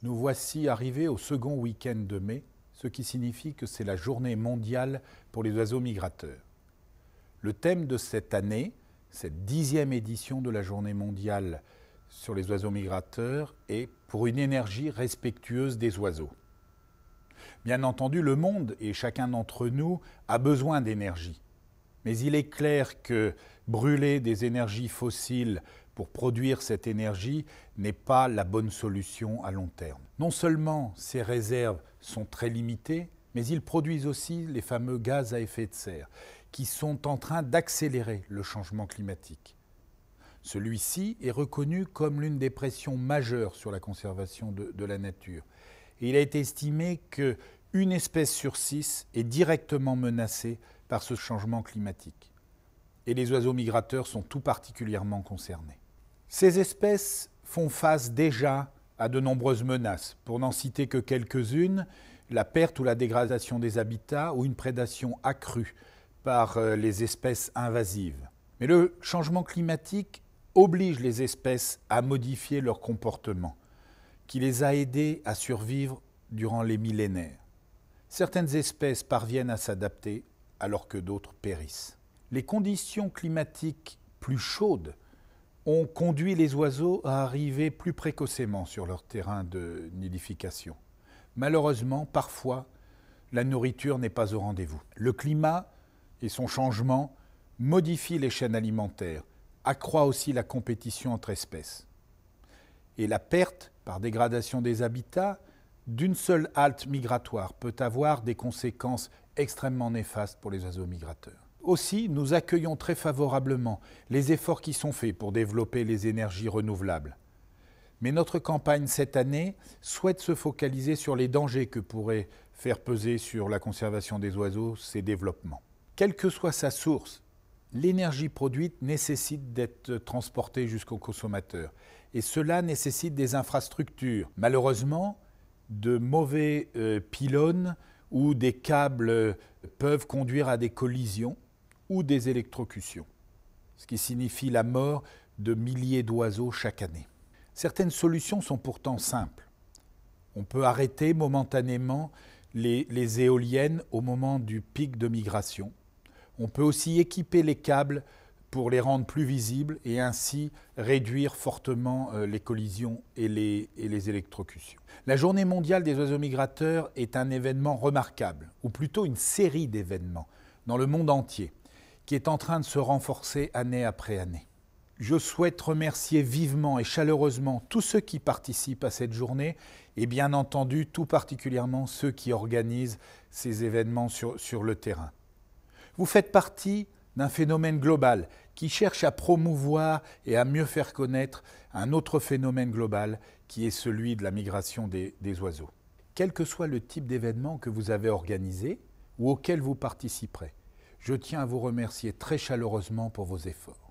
Nous voici arrivés au second week-end de mai, ce qui signifie que c'est la journée mondiale pour les oiseaux migrateurs. Le thème de cette année, cette 10e édition de la journée mondiale sur les oiseaux migrateurs, est pour une énergie respectueuse des oiseaux. Bien entendu, le monde et chacun d'entre nous a besoin d'énergie. Mais il est clair que brûler des énergies fossiles pour produire cette énergie n'est pas la bonne solution à long terme. Non seulement ces réserves sont très limitées, mais ils produisent aussi les fameux gaz à effet de serre, qui sont en train d'accélérer le changement climatique. Celui-ci est reconnu comme l'une des pressions majeures sur la conservation de la nature. Et il a été estimé qu'une espèce sur 6 est directement menacée par ce changement climatique. Et les oiseaux migrateurs sont tout particulièrement concernés. Ces espèces font face déjà à de nombreuses menaces. Pour n'en citer que quelques-unes, la perte ou la dégradation des habitats ou une prédation accrue par les espèces invasives. Mais le changement climatique oblige les espèces à modifier leur comportement, qui les a aidées à survivre durant les millénaires. Certaines espèces parviennent à s'adapter alors que d'autres périssent. Les conditions climatiques plus chaudes ont conduit les oiseaux à arriver plus précocement sur leur terrain de nidification. Malheureusement, parfois, la nourriture n'est pas au rendez-vous. Le climat et son changement modifient les chaînes alimentaires, accroît aussi la compétition entre espèces. Et la perte, par dégradation des habitats, d'une seule halte migratoire peut avoir des conséquences extrêmement néfastes pour les oiseaux migrateurs. Aussi, nous accueillons très favorablement les efforts qui sont faits pour développer les énergies renouvelables. Mais notre campagne cette année souhaite se focaliser sur les dangers que pourraient faire peser sur la conservation des oiseaux ces développements. Quelle que soit sa source, l'énergie produite nécessite d'être transportée jusqu'au consommateur. Et cela nécessite des infrastructures. Malheureusement, de mauvais pylônes ou des câbles peuvent conduire à des collisions ou des électrocutions, ce qui signifie la mort de milliers d'oiseaux chaque année. Certaines solutions sont pourtant simples. On peut arrêter momentanément les éoliennes au moment du pic de migration. On peut aussi équiper les câbles pour les rendre plus visibles et ainsi réduire fortement les collisions et les électrocutions. La Journée mondiale des oiseaux migrateurs est un événement remarquable, ou plutôt une série d'événements dans le monde entier, qui est en train de se renforcer année après année. Je souhaite remercier vivement et chaleureusement tous ceux qui participent à cette journée et bien entendu tout particulièrement ceux qui organisent ces événements sur le terrain. Vous faites partie d'un phénomène global qui cherche à promouvoir et à mieux faire connaître un autre phénomène global qui est celui de la migration des oiseaux. Quel que soit le type d'événement que vous avez organisé ou auquel vous participerez, je tiens à vous remercier très chaleureusement pour vos efforts.